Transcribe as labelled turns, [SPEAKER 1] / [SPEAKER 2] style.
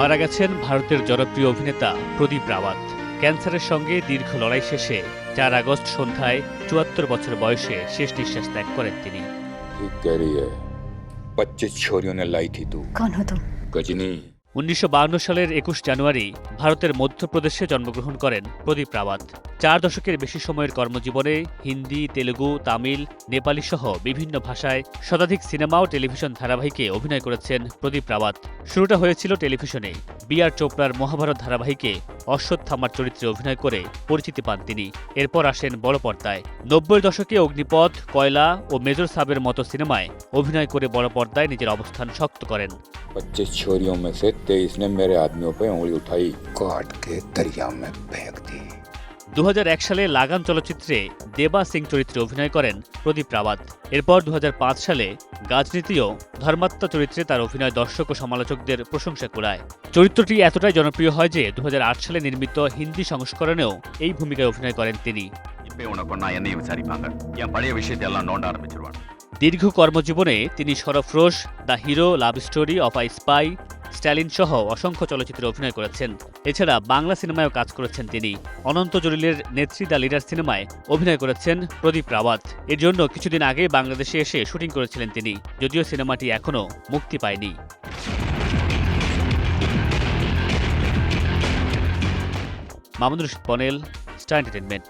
[SPEAKER 1] মারা গেছেন ভারতের জনপ্রিয় অভিনেতা প্রদীপ রাওয়াত। ক্যান্সারের সঙ্গে দীর্ঘ লড়াই শেষে ৪ আগস্ট সন্ধ্যায় ৭৪ বছর বয়সে শেষ নিঃশ্বাস ত্যাগ করেন তিনি।
[SPEAKER 2] ठीक कह रही है 25 छोरियों ने लाई थी तू।
[SPEAKER 3] कौन हो तुम?
[SPEAKER 2] गजनी।
[SPEAKER 1] ১৯৫২ সালের ২১ জানুয়ারি ভারতের মধ্যপ্রদেশে জন্মগ্রহণ করেন প্রদীপ রাওয়াত। ৪ দশকের বেশি সময়ের কর্মজীবনে হিন্দি, তেলুগু, তামিল, নেপালি সহ বিভিন্ন ভাষায় শতাধিক সিনেমা ও টেলিভিশন ধারাবাহিকে অভিনয় করেছেন প্রদীপ রাওয়াত। শুরুটা হয়েছিল টেলিভিশনে। বি আর চোপড়ার মহাভারত ধারাবাহিকে অশ্বত্থামার চরিত্রে অভিনয় করে পরিচিতি পান তিনি। এরপর আসেন বড় পর্দায়। ৯০ দশকে অগ্নিপথ, কয়লা ও মেজর সাবের মতো সিনেমায় অভিনয় করে বড় পর্দায় নিজের অবস্থান শক্ত করেন।
[SPEAKER 2] 25 छोरियों में से 23 ने मेरे आदमियों पे उंगली उठाई, काट के दरिया में फेंक दी।
[SPEAKER 1] ২০০১ সালে লাগান চলচ্চিত্রে দেবা সিং চরিত্রে অভিনয় করেন প্রদীপ রাওয়াত। এরপর ২০০৫ সালে গাজনীতিও ধর্মাত্মা চরিত্রে তার অভিনয় দর্শক ও সমালোচকদের প্রশংসা কুড়ায়। চরিত্রটি এতটাই জনপ্রিয় হয় যে ২০০৮ সালে নির্মিত হিন্দি সংস্করণেও এই ভূমিকায় অভিনয় করেন তিনি। দীর্ঘ কর্মজীবনে তিনি Sarfarosh, the hero, love story of I spy, Stalin সহ অসংখ্য চলচ্চিত্রে অভিনয় করেছেন। এছাড়া বাংলা সিনেমায়ও কাজ করেছেন তিনি। অনন্ত জলিলের নেত্রী দ্য লিডার সিনেমায় অভিনয় করেছেন প্রদীপ রাওয়াত। এর জন্য কিছুদিন আগে বাংলাদেশে এসে শুটিং করেছিলেন তিনি, যদিও সিনেমাটি এখনও মুক্তি পায়নি। মামুনুর রশিদ পনেল, স্টার এন্টারটেইনমেন্ট।